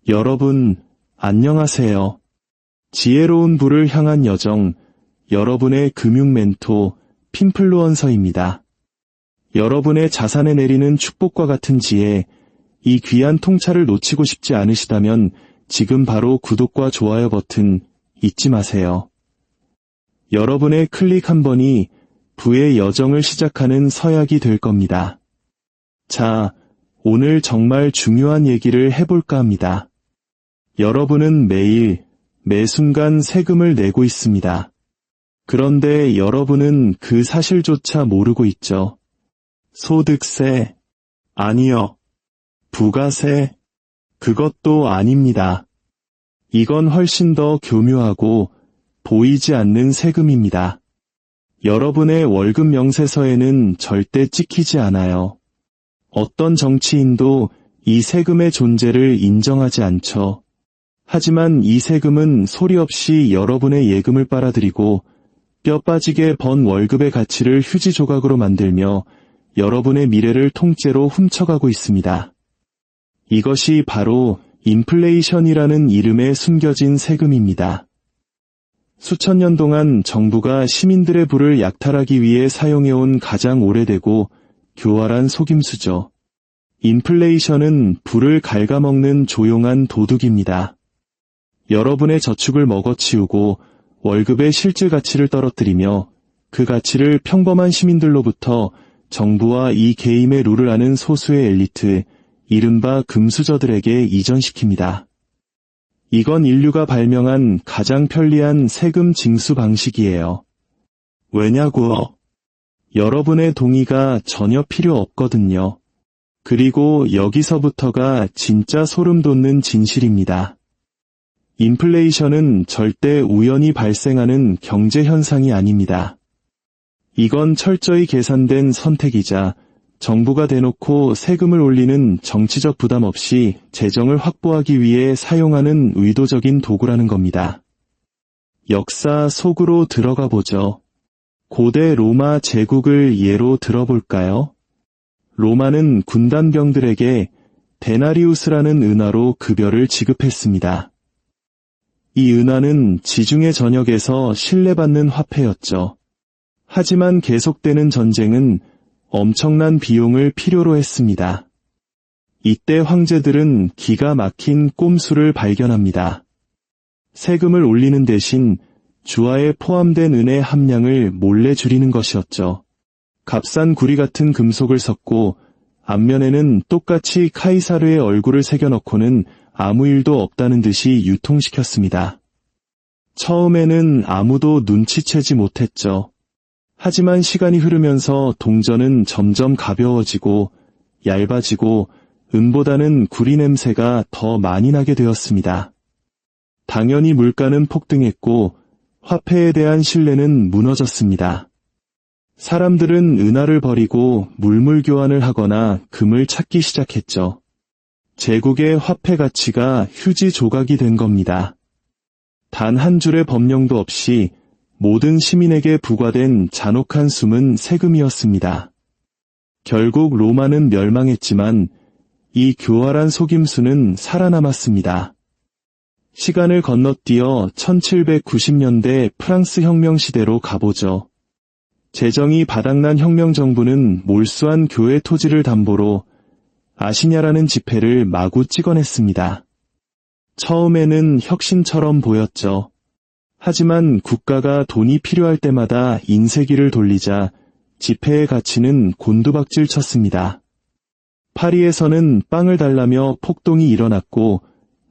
여러분, 안녕하세요. 지혜로운 부를 향한 여정, 여러분의 금융 멘토, 핀플루언서입니다. 여러분의 자산에 내리는 축복과 같은 지혜, 이 귀한 통찰을 놓치고 싶지 않으시다면 지금 바로 구독과 좋아요 버튼 잊지 마세요. 여러분의 클릭 한 번이 부의 여정을 시작하는 서약이 될 겁니다. 자, 오늘 정말 중요한 얘기를 해볼까 합니다. 여러분은 매일, 매 순간 세금을 내고 있습니다. 그런데 여러분은 그 사실조차 모르고 있죠. 소득세, 아니요. 부가세, 그것도 아닙니다. 이건 훨씬 더 교묘하고 보이지 않는 세금입니다. 여러분의 월급 명세서에는 절대 찍히지 않아요. 어떤 정치인도 이 세금의 존재를 인정하지 않죠. 하지만 이 세금은 소리 없이 여러분의 예금을 빨아들이고 뼈 빠지게 번 월급의 가치를 휴지 조각으로 만들며 여러분의 미래를 통째로 훔쳐가고 있습니다. 이것이 바로 인플레이션이라는 이름에 숨겨진 세금입니다. 수천 년 동안 정부가 시민들의 부를 약탈하기 위해 사용해온 가장 오래되고 교활한 속임수죠. 인플레이션은 부를 갉아먹는 조용한 도둑입니다. 여러분의 저축을 먹어치우고 월급의 실질 가치를 떨어뜨리며 그 가치를 평범한 시민들로부터 정부와 이 게임의 룰을 아는 소수의 엘리트, 이른바 금수저들에게 이전시킵니다. 이건 인류가 발명한 가장 편리한 세금 징수 방식이에요. 왜냐고요? 여러분의 동의가 전혀 필요 없거든요. 그리고 여기서부터가 진짜 소름 돋는 진실입니다. 인플레이션은 절대 우연히 발생하는 경제 현상이 아닙니다. 이건 철저히 계산된 선택이자 정부가 대놓고 세금을 올리는 정치적 부담 없이 재정을 확보하기 위해 사용하는 의도적인 도구라는 겁니다. 역사 속으로 들어가 보죠. 고대 로마 제국을 예로 들어볼까요? 로마는 군단병들에게 데나리우스라는 은화로 급여를 지급했습니다. 이 은화는 지중해 전역에서 신뢰받는 화폐였죠. 하지만 계속되는 전쟁은 엄청난 비용을 필요로 했습니다. 이때 황제들은 기가 막힌 꼼수를 발견합니다. 세금을 올리는 대신 주화에 포함된 은의 함량을 몰래 줄이는 것이었죠. 값싼 구리 같은 금속을 섞고 앞면에는 똑같이 카이사르의 얼굴을 새겨넣고는 아무 일도 없다는 듯이 유통시켰습니다. 처음에는 아무도 눈치채지 못했죠. 하지만 시간이 흐르면서 동전은 점점 가벼워지고 얇아지고 은보다는 구리 냄새가 더 많이 나게 되었습니다. 당연히 물가는 폭등했고 화폐에 대한 신뢰는 무너졌습니다. 사람들은 은화를 버리고 물물 교환을 하거나 금을 찾기 시작했죠. 제국의 화폐 가치가 휴지 조각이 된 겁니다. 단 한 줄의 법령도 없이 모든 시민에게 부과된 잔혹한 숨은 세금이었습니다. 결국 로마는 멸망했지만 이 교활한 속임수는 살아남았습니다. 시간을 건너뛰어 1790년대 프랑스 혁명 시대로 가보죠. 재정이 바닥난 혁명 정부는 몰수한 교회 토지를 담보로 아시냐라는 지폐를 마구 찍어냈습니다. 처음에는 혁신처럼 보였죠. 하지만 국가가 돈이 필요할 때마다 인쇄기를 돌리자 지폐의 가치는 곤두박질 쳤습니다. 파리에서는 빵을 달라며 폭동이 일어났고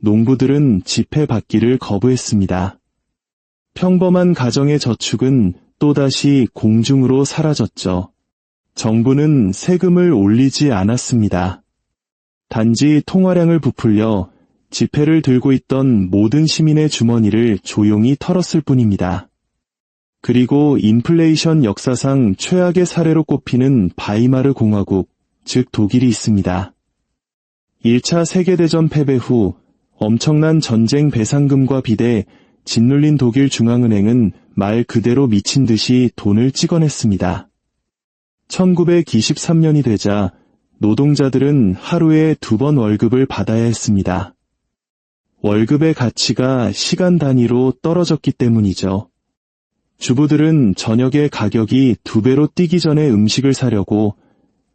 농부들은 지폐 받기를 거부했습니다. 평범한 가정의 저축은 또다시 공중으로 사라졌죠. 정부는 세금을 올리지 않았습니다. 단지 통화량을 부풀려 지폐를 들고 있던 모든 시민의 주머니를 조용히 털었을 뿐입니다. 그리고 인플레이션 역사상 최악의 사례로 꼽히는 바이마르 공화국, 즉 독일이 있습니다. 1차 세계대전 패배 후 엄청난 전쟁 배상금과 비대 짓눌린 독일 중앙은행은 말 그대로 미친 듯이 돈을 찍어냈습니다. 1923년이 되자 노동자들은 하루에 2번 월급을 받아야 했습니다. 월급의 가치가 시간 단위로 떨어졌기 때문이죠. 주부들은 저녁에 가격이 2배로 뛰기 전에 음식을 사려고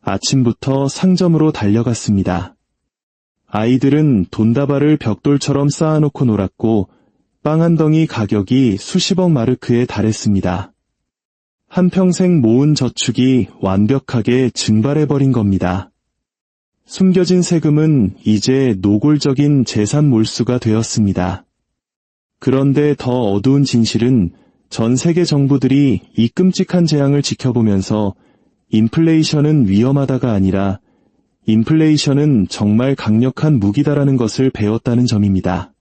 아침부터 상점으로 달려갔습니다. 아이들은 돈다발을 벽돌처럼 쌓아놓고 놀았고 빵 한 덩이 가격이 수십억 마르크에 달했습니다. 한평생 모은 저축이 완벽하게 증발해버린 겁니다. 숨겨진 세금은 이제 노골적인 재산 몰수가 되었습니다. 그런데 더 어두운 진실은 전 세계 정부들이 이 끔찍한 재앙을 지켜보면서 인플레이션은 위험하다가 아니라 인플레이션은 정말 강력한 무기다라는 것을 배웠다는 점입니다.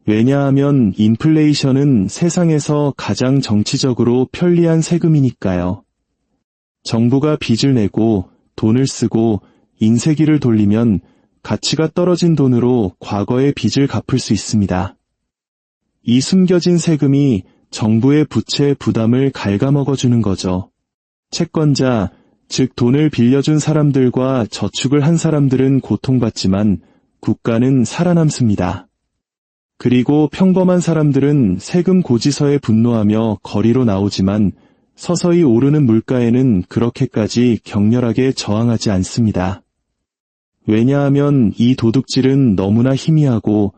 왜냐하면 인플레이션은 세상에서 가장 정치적으로 편리한 세금이니까요. 정부가 빚을 내고 돈을 쓰고 인쇄기를 돌리면 가치가 떨어진 돈으로 과거의 빚을 갚을 수 있습니다. 이 숨겨진 세금이 정부의 부채 부담을 갉아먹어주는 거죠. 채권자, 즉 돈을 빌려준 사람들과 저축을 한 사람들은 고통받지만 국가는 살아남습니다. 그리고 평범한 사람들은 세금 고지서에 분노하며 거리로 나오지만 서서히 오르는 물가에는 그렇게까지 격렬하게 저항하지 않습니다. 왜냐하면 이 도둑질은 너무나 희미하고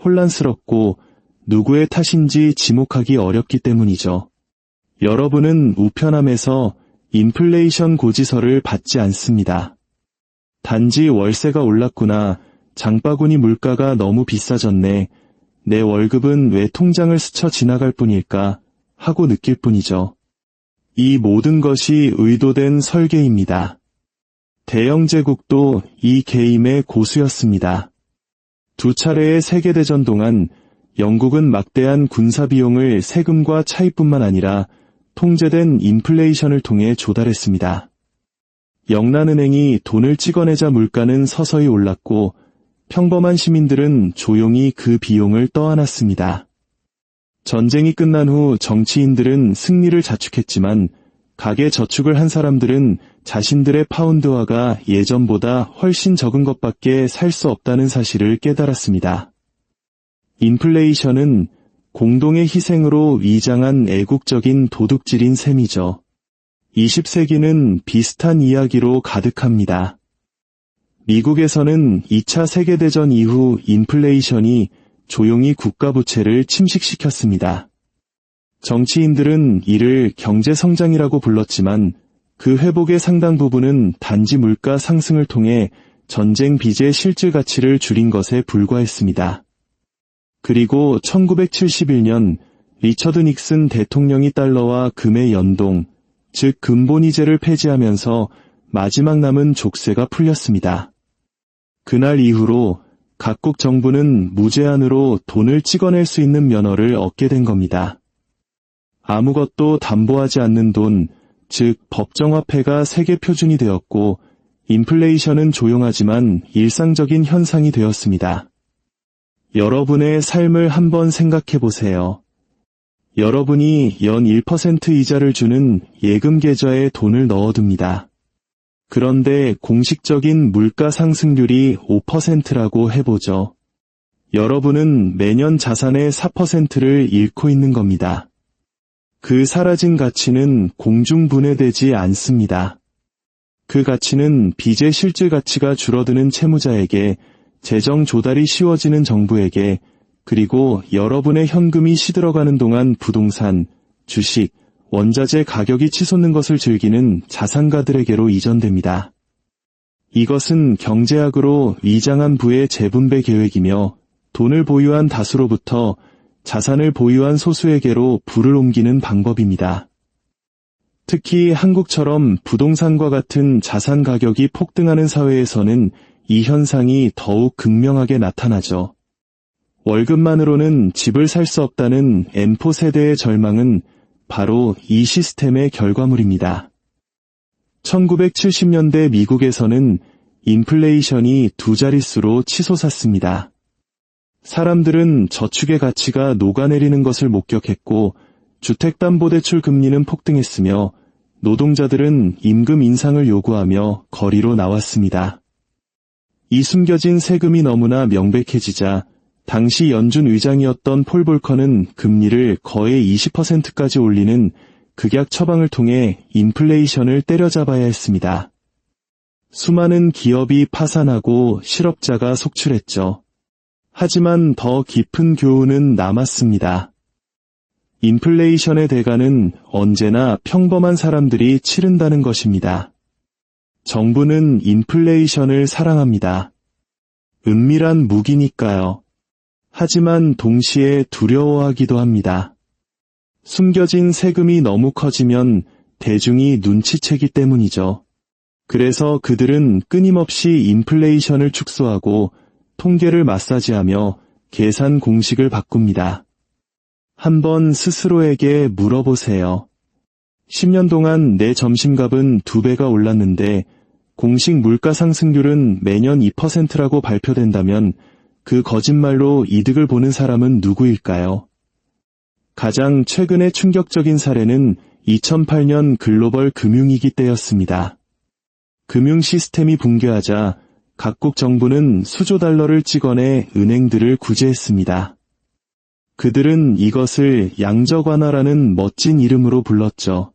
혼란스럽고 누구의 탓인지 지목하기 어렵기 때문이죠. 여러분은 우편함에서 인플레이션 고지서를 받지 않습니다. 단지 월세가 올랐구나, 장바구니 물가가 너무 비싸졌네, 내 월급은 왜 통장을 스쳐 지나갈 뿐일까 하고 느낄 뿐이죠. 이 모든 것이 의도된 설계입니다. 대영 제국도 이 게임의 고수였습니다. 2차례의 세계대전 동안 영국은 막대한 군사비용을 세금과 차입뿐만 아니라 통제된 인플레이션을 통해 조달했습니다. 영란은행이 돈을 찍어내자 물가는 서서히 올랐고 평범한 시민들은 조용히 그 비용을 떠안았습니다. 전쟁이 끝난 후 정치인들은 승리를 자축했지만 가계 저축을 한 사람들은 자신들의 파운드화가 예전보다 훨씬 적은 것밖에 살 수 없다는 사실을 깨달았습니다. 인플레이션은 공동의 희생으로 위장한 애국적인 도둑질인 셈이죠. 20세기는 비슷한 이야기로 가득합니다. 미국에서는 2차 세계대전 이후 인플레이션이 조용히 국가 부채를 침식시켰습니다. 정치인들은 이를 경제성장이라고 불렀지만 그 회복의 상당 부분은 단지 물가 상승을 통해 전쟁 빚의 실질 가치를 줄인 것에 불과했습니다. 그리고 1971년 리처드 닉슨 대통령이 달러와 금의 연동, 즉 근본이제를 폐지하면서 마지막 남은 족쇄가 풀렸습니다. 그날 이후로 각국 정부는 무제한으로 돈을 찍어낼 수 있는 면허를 얻게 된 겁니다. 아무것도 담보하지 않는 돈, 즉 법정화폐가 세계 표준이 되었고 인플레이션은 조용하지만 일상적인 현상이 되었습니다. 여러분의 삶을 한번 생각해 보세요. 여러분이 연 1% 이자를 주는 예금 계좌에 돈을 넣어둡니다. 그런데 공식적인 물가 상승률이 5%라고 해보죠. 여러분은 매년 자산의 4%를 잃고 있는 겁니다. 그 사라진 가치는 공중분해되지 않습니다. 그 가치는 빚의 실질 가치가 줄어드는 채무자에게, 재정 조달이 쉬워지는 정부에게, 그리고 여러분의 현금이 시들어가는 동안 부동산, 주식, 원자재 가격이 치솟는 것을 즐기는 자산가들에게로 이전됩니다. 이것은 경제학으로 위장한 부의 재분배 계획이며 돈을 보유한 다수로부터 자산을 보유한 소수에게로 부를 옮기는 방법입니다. 특히 한국처럼 부동산과 같은 자산 가격이 폭등하는 사회에서는 이 현상이 더욱 극명하게 나타나죠. 월급만으로는 집을 살 수 없다는 M4 세대의 절망은 바로 이 시스템의 결과물입니다. 1970년대 미국에서는 인플레이션이 2자릿수로 치솟았습니다. 사람들은 저축의 가치가 녹아내리는 것을 목격했고 주택담보대출 금리는 폭등했으며 노동자들은 임금 인상을 요구하며 거리로 나왔습니다. 이 숨겨진 세금이 너무나 명백해지자 당시 연준 의장이었던 폴 볼커는 금리를 거의 20%까지 올리는 극약 처방을 통해 인플레이션을 때려잡아야 했습니다. 수많은 기업이 파산하고 실업자가 속출했죠. 하지만 더 깊은 교훈은 남았습니다. 인플레이션의 대가는 언제나 평범한 사람들이 치른다는 것입니다. 정부는 인플레이션을 사랑합니다. 은밀한 무기니까요. 하지만 동시에 두려워하기도 합니다. 숨겨진 세금이 너무 커지면 대중이 눈치채기 때문이죠. 그래서 그들은 끊임없이 인플레이션을 축소하고 통계를 마사지하며 계산 공식을 바꿉니다. 한번 스스로에게 물어보세요. 10년 동안 내 점심값은 2배가 올랐는데 공식 물가 상승률은 매년 2%라고 발표된다면 그 거짓말로 이득을 보는 사람은 누구일까요? 가장 최근의 충격적인 사례는 2008년 글로벌 금융위기 때였습니다. 금융 시스템이 붕괴하자 각국 정부는 수조 달러를 찍어내 은행들을 구제했습니다. 그들은 이것을 양적 완화라는 멋진 이름으로 불렀죠.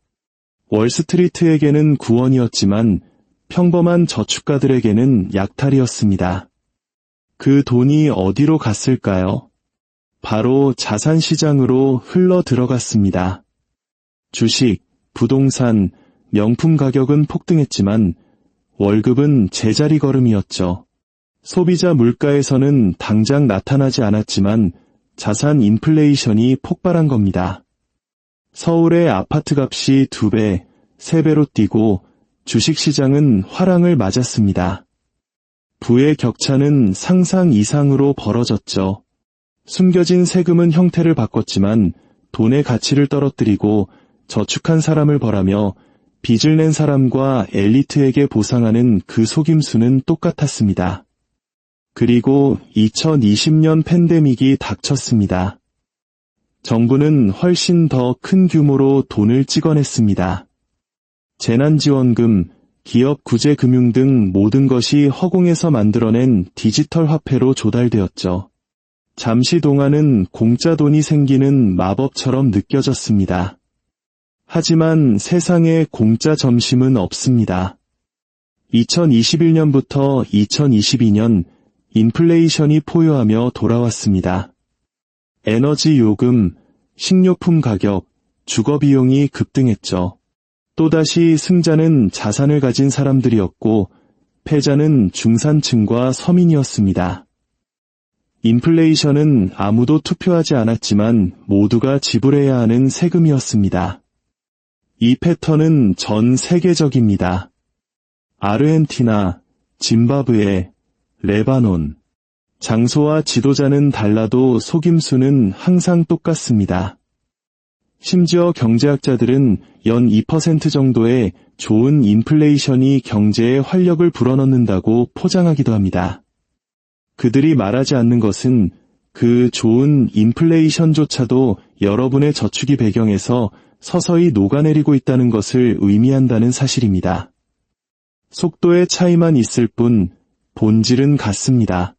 월스트리트에게는 구원이었지만 평범한 저축가들에게는 약탈이었습니다. 그 돈이 어디로 갔을까요? 바로 자산시장으로 흘러 들어갔습니다. 주식, 부동산, 명품 가격은 폭등했지만 월급은 제자리 걸음이었죠. 소비자 물가에서는 당장 나타나지 않았지만 자산 인플레이션이 폭발한 겁니다. 서울의 아파트값이 2배, 3배로 뛰고 주식시장은 화랑을 맞았습니다. 부의 격차는 상상 이상으로 벌어졌죠. 숨겨진 세금은 형태를 바꿨지만 돈의 가치를 떨어뜨리고 저축한 사람을 벌하며 빚을 낸 사람과 엘리트에게 보상하는 그 속임수는 똑같았습니다. 그리고 2020년 팬데믹이 닥쳤습니다. 정부는 훨씬 더 큰 규모로 돈을 찍어냈습니다. 재난지원금, 기업 구제 금융 등 모든 것이 허공에서 만들어낸 디지털 화폐로 조달되었죠. 잠시 동안은 공짜 돈이 생기는 마법처럼 느껴졌습니다. 하지만 세상에 공짜 점심은 없습니다. 2021년부터 2022년 인플레이션이 포효하며 돌아왔습니다. 에너지 요금, 식료품 가격, 주거 비용이 급등했죠. 또다시 승자는 자산을 가진 사람들이었고 패자는 중산층과 서민이었습니다. 인플레이션은 아무도 투표하지 않았지만 모두가 지불해야 하는 세금이었습니다. 이 패턴은 전 세계적입니다. 아르헨티나, 짐바브웨, 레바논. 장소와 지도자는 달라도 속임수는 항상 똑같습니다. 심지어 경제학자들은 연 2% 정도의 좋은 인플레이션이 경제에 활력을 불어넣는다고 포장하기도 합니다. 그들이 말하지 않는 것은 그 좋은 인플레이션조차도 여러분의 저축이 배경에서 서서히 녹아내리고 있다는 것을 의미한다는 사실입니다. 속도의 차이만 있을 뿐 본질은 같습니다.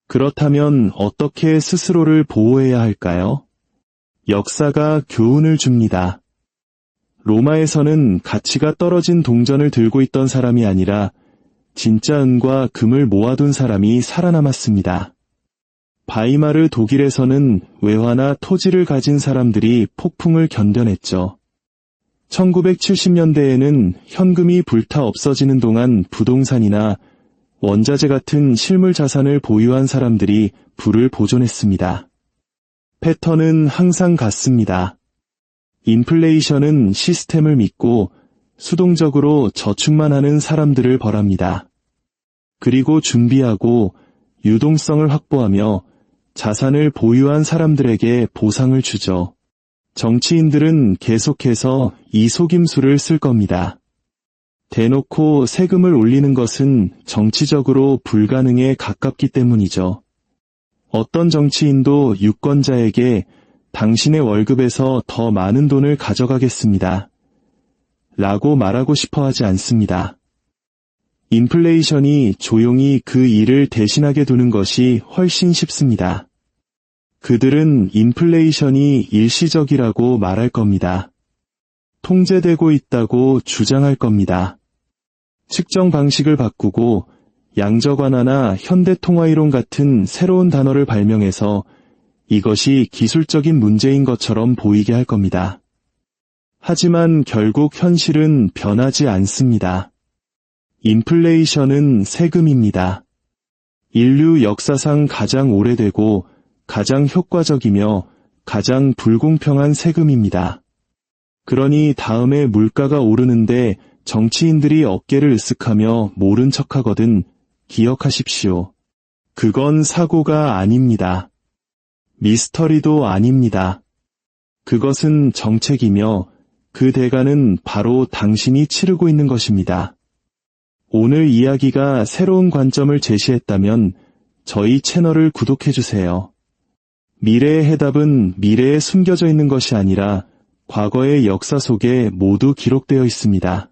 그렇다면 어떻게 스스로를 보호해야 할까요? 역사가 교훈을 줍니다. 로마에서는 가치가 떨어진 동전을 들고 있던 사람이 아니라 진짜 은과 금을 모아둔 사람이 살아남았습니다. 바이마르 독일에서는 외화나 토지를 가진 사람들이 폭풍을 견뎌냈죠. 1970년대에는 현금이 불타 없어지는 동안 부동산이나 원자재 같은 실물 자산을 보유한 사람들이 부를 보존했습니다. 패턴은 항상 같습니다. 인플레이션은 시스템을 믿고 수동적으로 저축만 하는 사람들을 벌합니다. 그리고 준비하고 유동성을 확보하며 자산을 보유한 사람들에게 보상을 주죠. 정치인들은 계속해서 이 속임수를 쓸 겁니다. 대놓고 세금을 올리는 것은 정치적으로 불가능에 가깝기 때문이죠. 어떤 정치인도 유권자에게 당신의 월급에서 더 많은 돈을 가져가겠습니다. 라고 말하고 싶어 하지 않습니다. 인플레이션이 조용히 그 일을 대신하게 두는 것이 훨씬 쉽습니다. 그들은 인플레이션이 일시적이라고 말할 겁니다. 통제되고 있다고 주장할 겁니다. 측정 방식을 바꾸고 양적 완화나 현대통화이론 같은 새로운 단어를 발명해서 이것이 기술적인 문제인 것처럼 보이게 할 겁니다. 하지만 결국 현실은 변하지 않습니다. 인플레이션은 세금입니다. 인류 역사상 가장 오래되고 가장 효과적이며 가장 불공평한 세금입니다. 그러니 다음에 물가가 오르는데 정치인들이 어깨를 으쓱하며 모른 척하거든 기억하십시오. 그건 사고가 아닙니다. 미스터리도 아닙니다. 그것은 정책이며 그 대가는 바로 당신이 치르고 있는 것입니다. 오늘 이야기가 새로운 관점을 제시했다면 저희 채널을 구독해주세요. 미래의 해답은 미래에 숨겨져 있는 것이 아니라 과거의 역사 속에 모두 기록되어 있습니다.